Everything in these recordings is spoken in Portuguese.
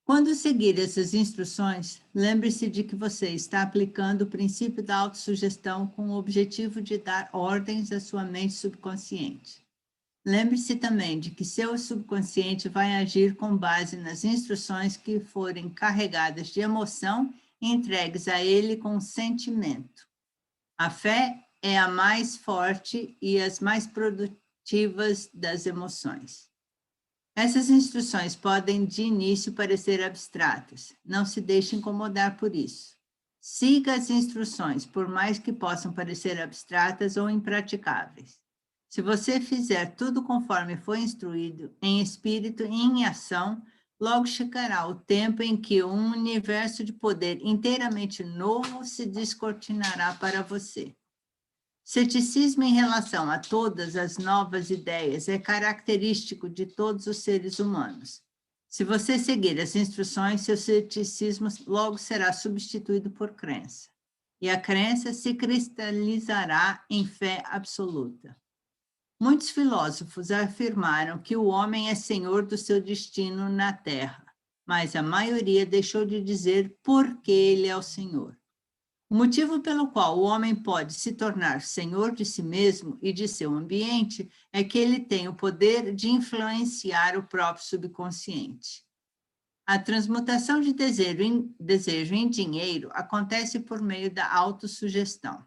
Quando seguir essas instruções, lembre-se de que você está aplicando o princípio da autossugestão com o objetivo de dar ordens à sua mente subconsciente. Lembre-se também de que seu subconsciente vai agir com base nas instruções que forem carregadas de emoção e entregues a ele com sentimento. A fé é a mais forte e as mais produtivas das emoções. Essas instruções podem, de início, parecer abstratas. Não se deixe incomodar por isso. Siga as instruções, por mais que possam parecer abstratas ou impraticáveis. Se você fizer tudo conforme foi instruído, em espírito e em ação, logo chegará o tempo em que um universo de poder inteiramente novo se descortinará para você. Ceticismo em relação a todas as novas ideias é característico de todos os seres humanos. Se você seguir as instruções, seu ceticismo logo será substituído por crença. E a crença se cristalizará em fé absoluta. Muitos filósofos afirmaram que o homem é senhor do seu destino na Terra, mas a maioria deixou de dizer por que ele é o senhor. O motivo pelo qual o homem pode se tornar senhor de si mesmo e de seu ambiente é que ele tem o poder de influenciar o próprio subconsciente. A transmutação de desejo em dinheiro acontece por meio da autossugestão.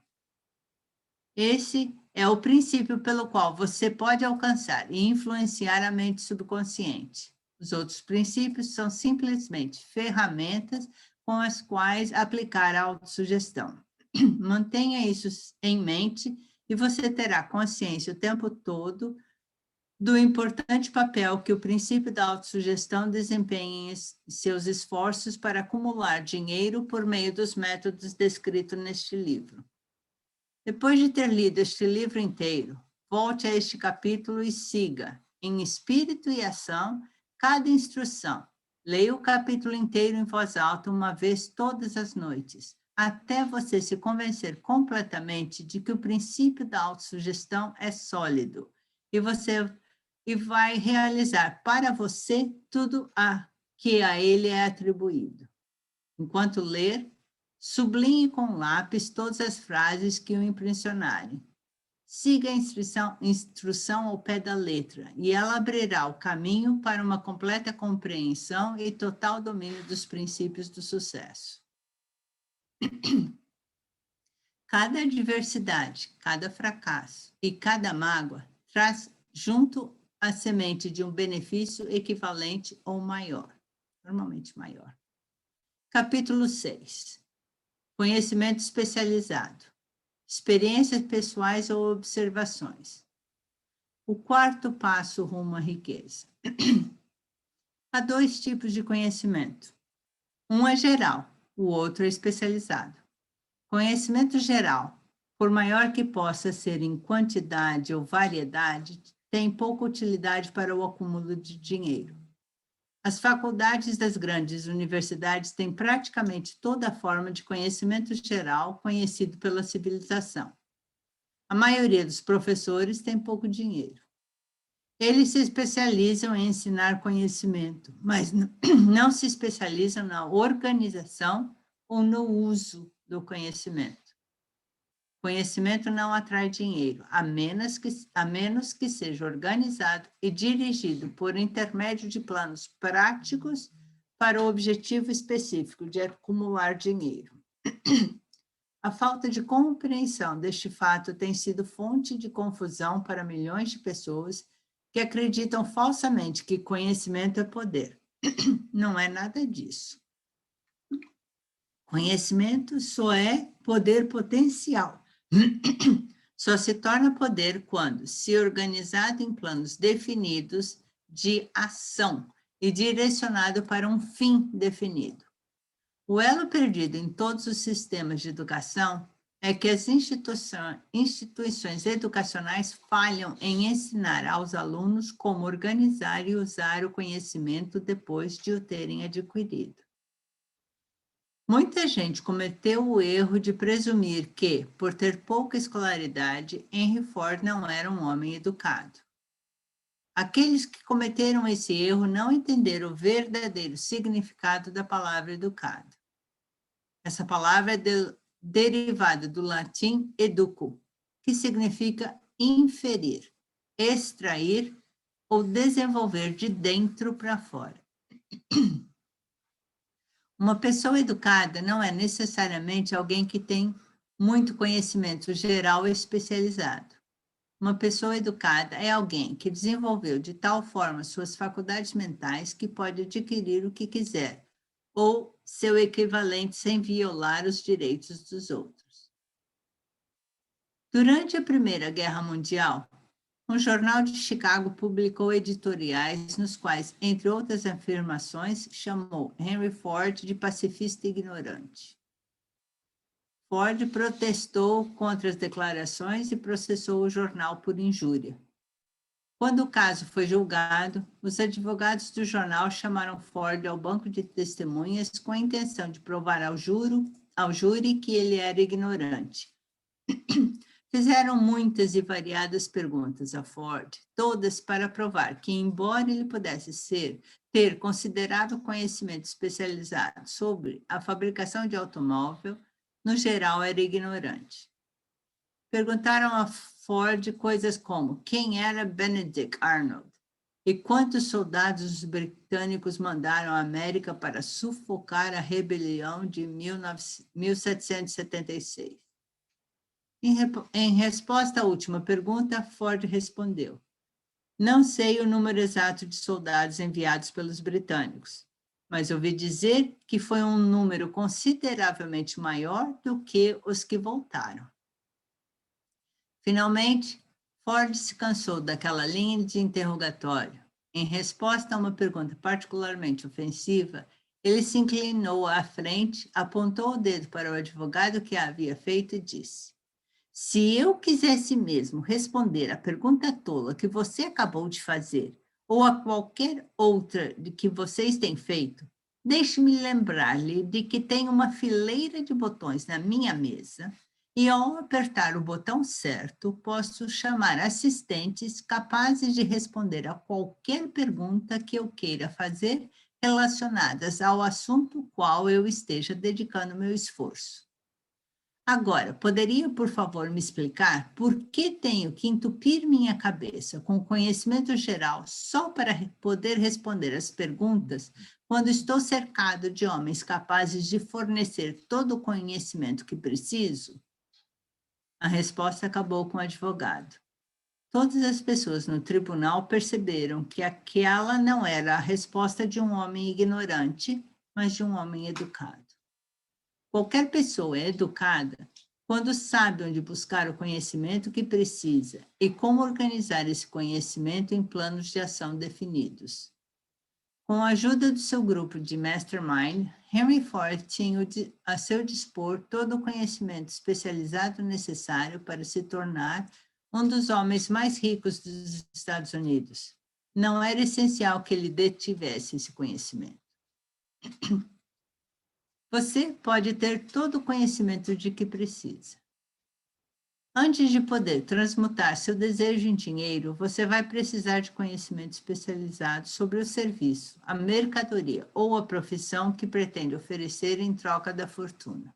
Esse é o princípio pelo qual você pode alcançar e influenciar a mente subconsciente. Os outros princípios são simplesmente ferramentas com as quais aplicar a autossugestão. Mantenha isso em mente e você terá consciência o tempo todo do importante papel que o princípio da autossugestão desempenha em seus esforços para acumular dinheiro por meio dos métodos descritos neste livro. Depois de ter lido este livro inteiro, volte a este capítulo e siga, em espírito e ação, cada instrução. Leia o capítulo inteiro em voz alta uma vez todas as noites, até você se convencer completamente de que o princípio da autossugestão é sólido e vai realizar para você tudo que a ele é atribuído. Enquanto ler, sublinhe com lápis todas as frases que o impressionarem. Siga a instrução ao pé da letra, e ela abrirá o caminho para uma completa compreensão e total domínio dos princípios do sucesso. Cada adversidade, cada fracasso e cada mágoa traz junto a semente de um benefício equivalente ou maior, normalmente maior. Capítulo 6. Conhecimento especializado. Experiências pessoais ou observações. O quarto passo rumo à riqueza. Há dois tipos de conhecimento. Um é geral, o outro é especializado. Conhecimento geral, por maior que possa ser em quantidade ou variedade, tem pouca utilidade para o acúmulo de dinheiro. As faculdades das grandes universidades têm praticamente toda a forma de conhecimento geral conhecido pela civilização. A maioria dos professores tem pouco dinheiro. Eles se especializam em ensinar conhecimento, mas não se especializam na organização ou no uso do conhecimento. Conhecimento não atrai dinheiro, a menos que seja organizado e dirigido por intermédio de planos práticos para o objetivo específico de acumular dinheiro. A falta de compreensão deste fato tem sido fonte de confusão para milhões de pessoas que acreditam falsamente que conhecimento é poder. Não é nada disso. Conhecimento só é poder potencial. Só se torna poder quando, se organizado em planos definidos de ação e direcionado para um fim definido. O elo perdido em todos os sistemas de educação é que as instituições educacionais falham em ensinar aos alunos como organizar e usar o conhecimento depois de o terem adquirido. Muita gente cometeu o erro de presumir que, por ter pouca escolaridade, Henry Ford não era um homem educado. Aqueles que cometeram esse erro não entenderam o verdadeiro significado da palavra educado. Essa palavra é derivada do latim educo, que significa inferir, extrair ou desenvolver de dentro para fora. Uma pessoa educada não é necessariamente alguém que tem muito conhecimento geral especializado. Uma pessoa educada é alguém que desenvolveu de tal forma suas faculdades mentais que pode adquirir o que quiser, ou seu equivalente sem violar os direitos dos outros. Durante a Primeira Guerra Mundial, um jornal de Chicago publicou editoriais nos quais, entre outras afirmações, chamou Henry Ford de pacifista ignorante. Ford protestou contra as declarações e processou o jornal por injúria. Quando o caso foi julgado, os advogados do jornal chamaram Ford ao banco de testemunhas com a intenção de provar ao júri que ele era ignorante. Fizeram muitas e variadas perguntas a Ford, todas para provar que, embora ele pudesse ter considerável conhecimento especializado sobre a fabricação de automóvel, no geral era ignorante. Perguntaram a Ford coisas como quem era Benedict Arnold e quantos soldados os britânicos mandaram à América para sufocar a rebelião de 1776. Em resposta à última pergunta, Ford respondeu: não sei o número exato de soldados enviados pelos britânicos, mas ouvi dizer que foi um número consideravelmente maior do que os que voltaram. Finalmente, Ford se cansou daquela linha de interrogatório. Em resposta a uma pergunta particularmente ofensiva, ele se inclinou à frente, apontou o dedo para o advogado que a havia feito e disse: se eu quisesse mesmo responder à pergunta tola que você acabou de fazer, ou a qualquer outra de que vocês têm feito, deixe-me lembrar-lhe de que tem uma fileira de botões na minha mesa e, ao apertar o botão certo, posso chamar assistentes capazes de responder a qualquer pergunta que eu queira fazer relacionadas ao assunto qual eu esteja dedicando meu esforço. Agora, poderia, por favor, me explicar por que tenho que entupir minha cabeça com conhecimento geral só para poder responder as perguntas quando estou cercado de homens capazes de fornecer todo o conhecimento que preciso? A resposta acabou com o advogado. Todas as pessoas no tribunal perceberam que aquela não era a resposta de um homem ignorante, mas de um homem educado. Qualquer pessoa é educada quando sabe onde buscar o conhecimento que precisa e como organizar esse conhecimento em planos de ação definidos. Com a ajuda do seu grupo de Mastermind, Henry Ford tinha a seu dispor todo o conhecimento especializado necessário para se tornar um dos homens mais ricos dos Estados Unidos. Não era essencial que ele detivesse esse conhecimento. Você pode ter todo o conhecimento de que precisa. Antes de poder transmutar seu desejo em dinheiro, você vai precisar de conhecimento especializado sobre o serviço, a mercadoria ou a profissão que pretende oferecer em troca da fortuna.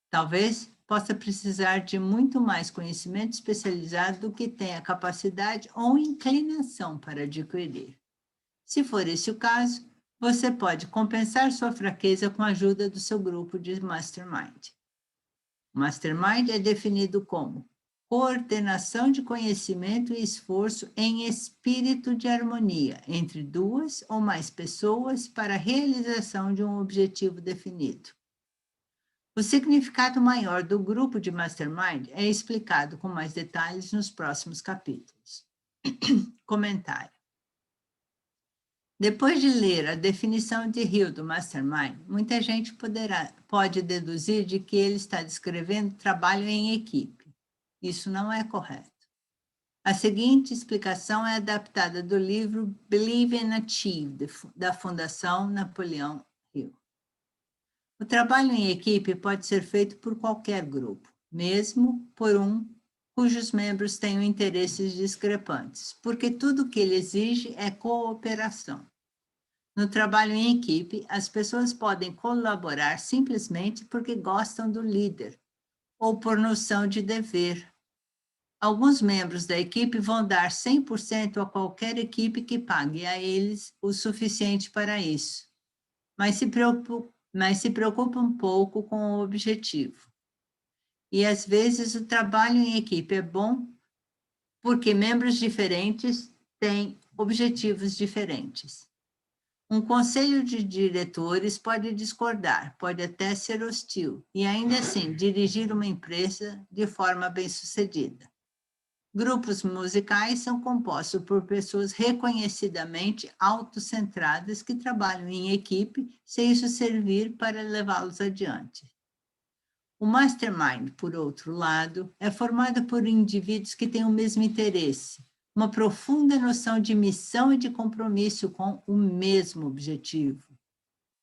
Talvez possa precisar de muito mais conhecimento especializado do que tenha capacidade ou inclinação para adquirir. Se for esse o caso, você pode compensar sua fraqueza com a ajuda do seu grupo de Mastermind. Mastermind é definido como coordenação de conhecimento e esforço em espírito de harmonia entre duas ou mais pessoas para a realização de um objetivo definido. O significado maior do grupo de Mastermind é explicado com mais detalhes nos próximos capítulos. Comentário. Depois de ler a definição de Hill do Mastermind, muita gente pode deduzir de que ele está descrevendo trabalho em equipe. Isso não é correto. A seguinte explicação é adaptada do livro Believe and Achieve, da Fundação Napoleão Hill. O trabalho em equipe pode ser feito por qualquer grupo, mesmo por um cujos membros tenham interesses discrepantes, porque tudo o que ele exige é cooperação. No trabalho em equipe, as pessoas podem colaborar simplesmente porque gostam do líder, ou por noção de dever. Alguns membros da equipe vão dar 100% a qualquer equipe que pague a eles o suficiente para isso, mas se preocupa um pouco com o objetivo. E às vezes o trabalho em equipe é bom porque membros diferentes têm objetivos diferentes. Um conselho de diretores pode discordar, pode até ser hostil, e ainda assim dirigir uma empresa de forma bem-sucedida. Grupos musicais são compostos por pessoas reconhecidamente autocentradas que trabalham em equipe, sem isso servir para levá-los adiante. O mastermind, por outro lado, é formado por indivíduos que têm o mesmo interesse, uma profunda noção de missão e de compromisso com o mesmo objetivo.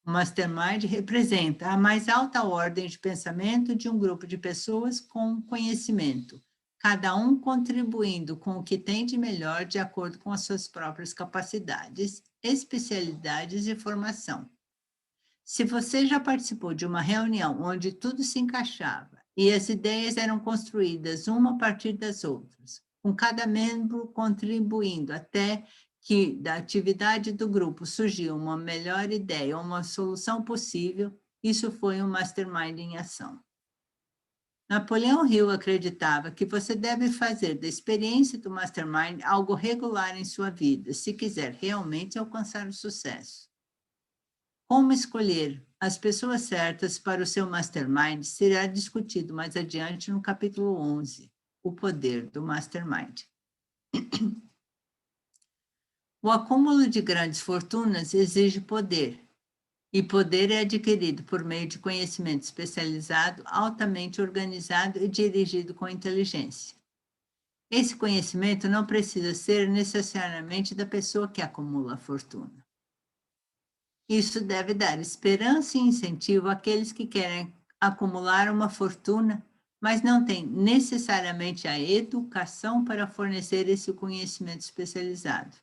O mastermind representa a mais alta ordem de pensamento de um grupo de pessoas com conhecimento, cada um contribuindo com o que tem de melhor de acordo com as suas próprias capacidades, especialidades e formação. Se você já participou de uma reunião onde tudo se encaixava e as ideias eram construídas uma a partir das outras, com cada membro contribuindo até que da atividade do grupo surgiu uma melhor ideia ou uma solução possível, isso foi um mastermind em ação. Napoleão Hill acreditava que você deve fazer da experiência do mastermind algo regular em sua vida, se quiser realmente alcançar o sucesso. Como escolher as pessoas certas para o seu mastermind será discutido mais adiante no capítulo 11, o poder do mastermind. O acúmulo de grandes fortunas exige poder, e poder é adquirido por meio de conhecimento especializado, altamente organizado e dirigido com inteligência. Esse conhecimento não precisa ser necessariamente da pessoa que acumula a fortuna. Isso deve dar esperança e incentivo àqueles que querem acumular uma fortuna, mas não têm necessariamente a educação para fornecer esse conhecimento especializado.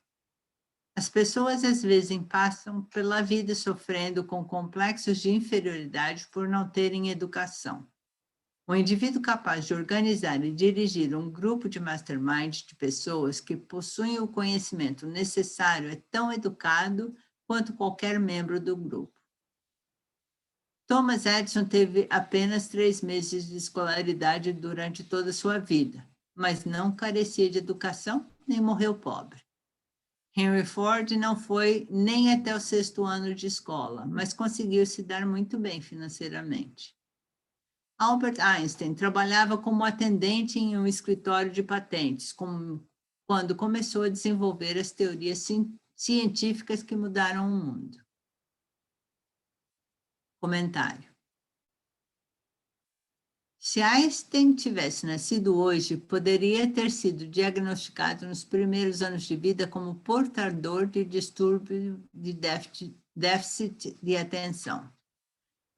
As pessoas às vezes passam pela vida sofrendo com complexos de inferioridade por não terem educação. O indivíduo capaz de organizar e dirigir um grupo de mastermind de pessoas que possuem o conhecimento necessário é tão educado quanto qualquer membro do grupo. Thomas Edison teve apenas 3 meses de escolaridade durante toda a sua vida, mas não carecia de educação nem morreu pobre. Henry Ford não foi nem até o 6º ano de escola, mas conseguiu se dar muito bem financeiramente. Albert Einstein trabalhava como atendente em um escritório de patentes, quando começou a desenvolver as teorias científicas que mudaram o mundo. Comentário. Se Einstein tivesse nascido hoje, poderia ter sido diagnosticado nos primeiros anos de vida como portador de distúrbio de déficit de atenção.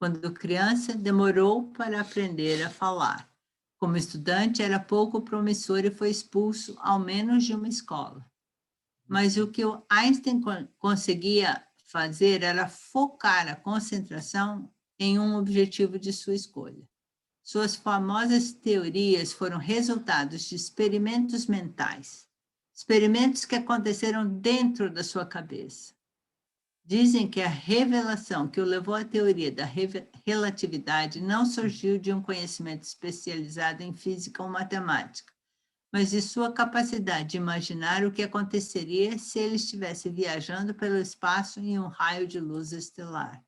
Quando criança, demorou para aprender a falar. Como estudante, era pouco promissor e foi expulso ao menos de uma escola. Mas o que o Einstein conseguia fazer era focar a concentração em um objetivo de sua escolha. Suas famosas teorias foram resultados de experimentos mentais, experimentos que aconteceram dentro da sua cabeça. Dizem que a revelação que o levou à teoria da relatividade não surgiu de um conhecimento especializado em física ou matemática, mas de sua capacidade de imaginar o que aconteceria se ele estivesse viajando pelo espaço em um raio de luz estelar.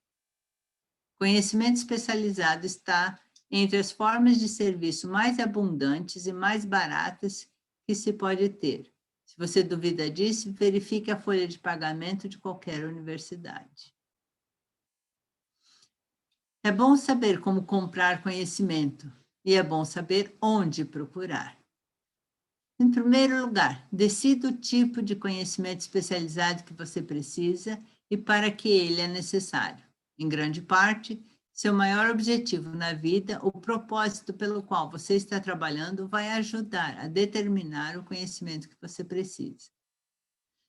Conhecimento especializado está entre as formas de serviço mais abundantes e mais baratas que se pode ter. Se você duvida disso, verifique a folha de pagamento de qualquer universidade. É bom saber como comprar conhecimento e é bom saber onde procurar. Em primeiro lugar, decida o tipo de conhecimento especializado que você precisa e para que ele é necessário. Em grande parte, Seu maior objetivo na vida, o propósito pelo qual você está trabalhando, vai ajudar a determinar o conhecimento que você precisa.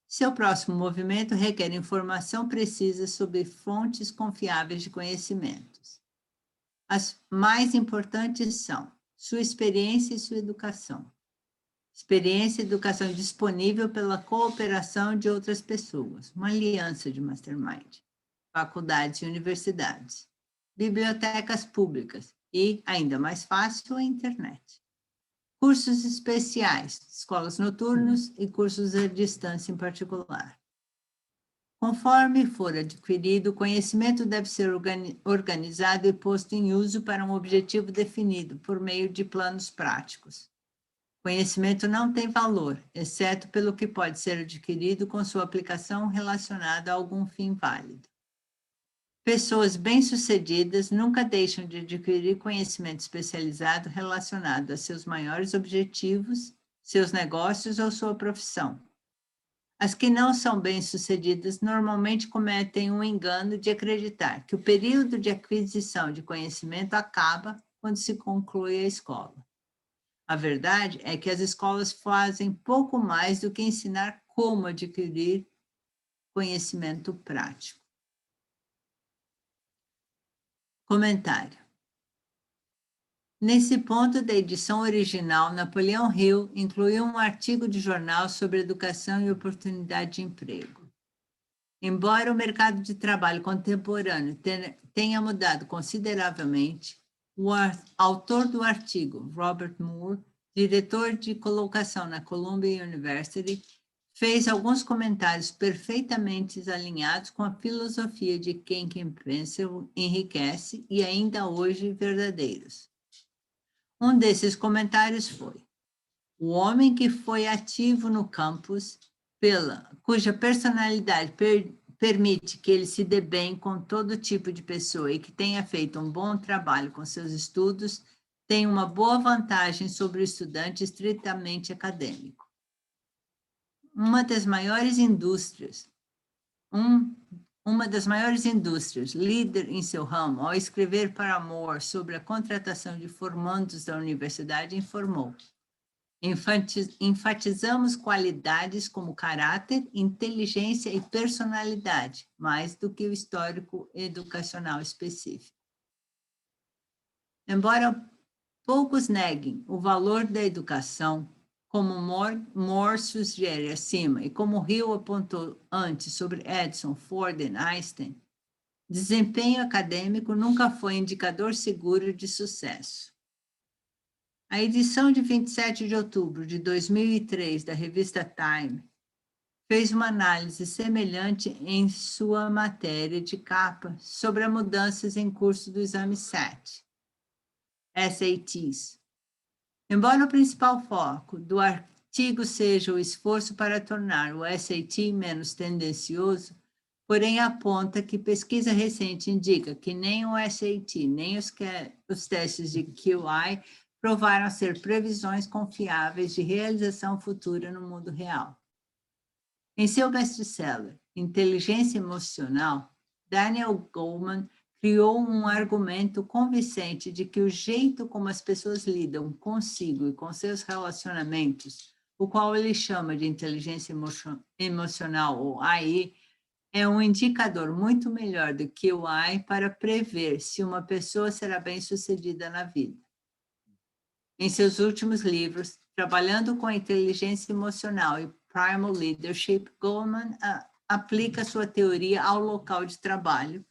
Seu próximo movimento requer informação precisa sobre fontes confiáveis de conhecimentos. As mais importantes são sua experiência e sua educação. Experiência e educação disponível pela cooperação de outras pessoas, uma aliança de mastermind, faculdades e universidades, bibliotecas públicas e, ainda mais fácil, a internet. Cursos especiais, escolas noturnas e cursos à distância em particular. Conforme for adquirido, o conhecimento deve ser organizado e posto em uso para um objetivo definido por meio de planos práticos. Conhecimento não tem valor, exceto pelo que pode ser adquirido com sua aplicação relacionada a algum fim válido. Pessoas bem-sucedidas nunca deixam de adquirir conhecimento especializado relacionado a seus maiores objetivos, seus negócios ou sua profissão. As que não são bem-sucedidas normalmente cometem um engano de acreditar que o período de aquisição de conhecimento acaba quando se conclui a escola. A verdade é que as escolas fazem pouco mais do que ensinar como adquirir conhecimento prático. Comentário. Nesse ponto da edição original, Napoleão Hill incluiu um artigo de jornal sobre educação e oportunidade de emprego. Embora o mercado de trabalho contemporâneo tenha mudado consideravelmente, o autor do artigo, Robert Moore, diretor de colocação na Columbia University, fez alguns comentários perfeitamente alinhados com a filosofia de quem pensa enriquece e ainda hoje verdadeiros. Um desses comentários foi: o homem que foi ativo no campus, cuja personalidade permite que ele se dê bem com todo tipo de pessoa e que tenha feito um bom trabalho com seus estudos, tem uma boa vantagem sobre o estudante estritamente acadêmico. Uma das maiores indústrias, líder em seu ramo, ao escrever para Moore sobre a contratação de formandos da universidade, informou: enfatizamos qualidades como caráter, inteligência e personalidade, mais do que o histórico educacional específico. Embora poucos neguem o valor da educação, como Moore sugere acima e como Hill apontou antes sobre Edison, Ford e Einstein, desempenho acadêmico nunca foi indicador seguro de sucesso. A edição de 27 de outubro de 2003 da revista Time fez uma análise semelhante em sua matéria de capa sobre as mudanças em curso do exame SATs. Embora o principal foco do artigo seja o esforço para tornar o SAT menos tendencioso, porém aponta que pesquisa recente indica que nem o SAT, nem os testes de QI provaram ser previsões confiáveis de realização futura no mundo real. Em seu best-seller, Inteligência Emocional, Daniel Goleman criou um argumento convincente de que o jeito como as pessoas lidam consigo e com seus relacionamentos, o qual ele chama de inteligência emocional, ou AI, é um indicador muito melhor do que o AI para prever se uma pessoa será bem-sucedida na vida. Em seus últimos livros, Trabalhando com a Inteligência Emocional e Primal Leadership, Goleman aplica sua teoria ao local de trabalho,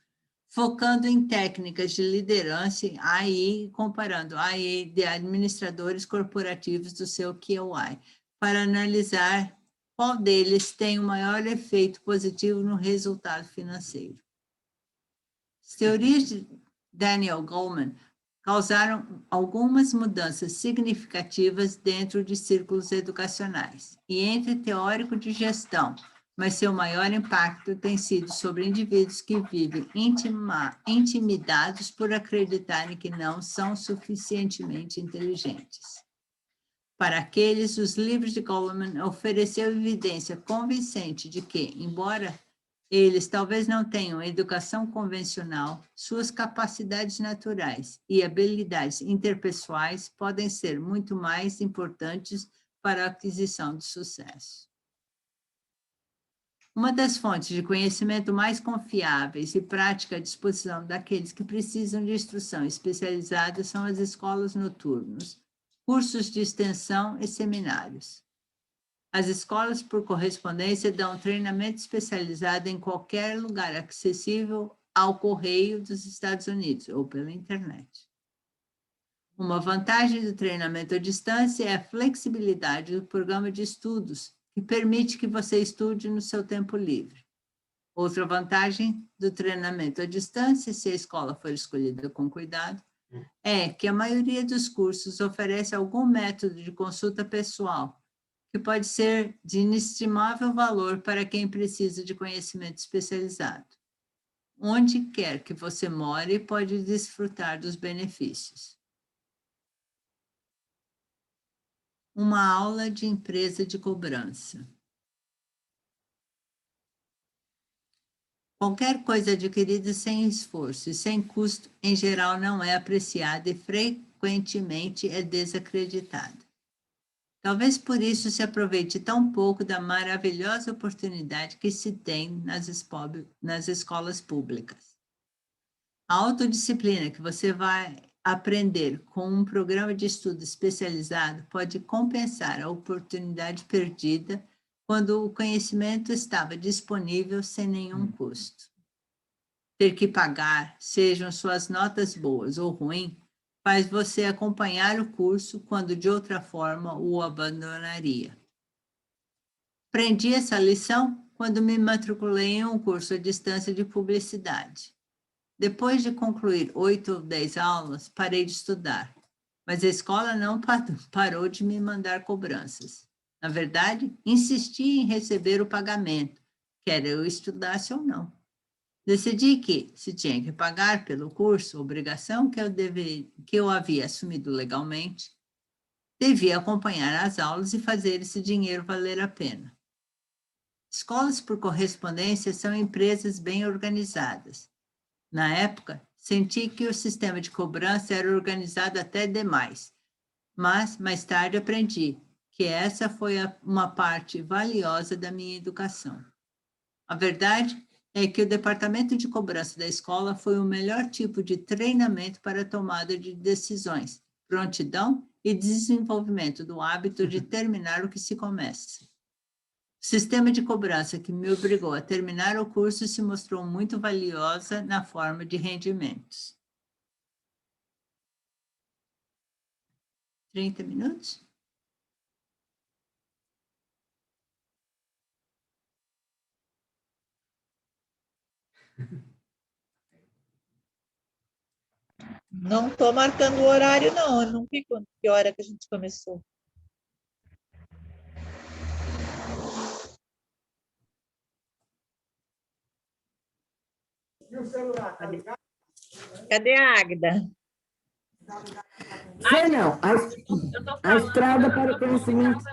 focando em técnicas de liderança, AI, comparando AI de administradores corporativos do seu QI, para analisar qual deles tem o maior efeito positivo no resultado financeiro. As teorias de Daniel Goleman causaram algumas mudanças significativas dentro de círculos educacionais e entre teóricos de gestão, mas seu maior impacto tem sido sobre indivíduos que vivem intimidados por acreditarem que não são suficientemente inteligentes. Para aqueles, os livros de Goleman ofereceram evidência convincente de que, embora Eles talvez não tenham educação convencional, suas capacidades naturais e habilidades interpessoais podem ser muito mais importantes para a aquisição de sucesso. Uma das fontes de conhecimento mais confiáveis e prática à disposição daqueles que precisam de instrução especializada são as escolas noturnas, cursos de extensão e seminários. As escolas por correspondência dão treinamento especializado em qualquer lugar acessível ao correio dos Estados Unidos ou pela internet. Uma vantagem do treinamento à distância é a flexibilidade do programa de estudos, que permite que você estude no seu tempo livre. Outra vantagem do treinamento à distância, se a escola for escolhida com cuidado, é que a maioria dos cursos oferece algum método de consulta pessoal, que pode ser de inestimável valor para quem precisa de conhecimento especializado. Onde quer que você more, pode desfrutar dos benefícios. Uma aula de empresa de cobrança. Qualquer coisa adquirida sem esforço e sem custo, em geral, não é apreciada e frequentemente é desacreditada. Talvez por isso se aproveite tão pouco da maravilhosa oportunidade que se tem nas escolas públicas. A autodisciplina que você vai aprender com um programa de estudo especializado pode compensar a oportunidade perdida quando o conhecimento estava disponível sem nenhum custo. Ter que pagar, sejam suas notas boas ou ruins, faz você acompanhar o curso quando de outra forma o abandonaria. Aprendi essa lição quando me matriculei em um curso à distância de publicidade. Depois de concluir 8 ou 10 aulas, parei de estudar, mas a escola não parou de me mandar cobranças. Na verdade, insisti em receber o pagamento, quer eu estudasse ou não. Decidi que, se tinha que pagar pelo curso, obrigação que eu havia assumido legalmente, devia acompanhar as aulas e fazer esse dinheiro valer a pena. Escolas por correspondência são empresas bem organizadas. Na época, senti que o sistema de cobrança era organizado até demais, mas mais tarde aprendi que essa foi uma parte valiosa da minha educação. A verdade é que o departamento de cobrança da escola foi o melhor tipo de treinamento para a tomada de decisões, prontidão e desenvolvimento do hábito de terminar o que se começa. O sistema de cobrança que me obrigou a terminar o curso se mostrou muito valiosa na forma de rendimentos. 30 minutos? Não estou marcando o horário, não. Eu não vi que hora que a gente começou. E o celular, tá ligado? Cadê a Águida? Sei não. A estrada para o conhecimento.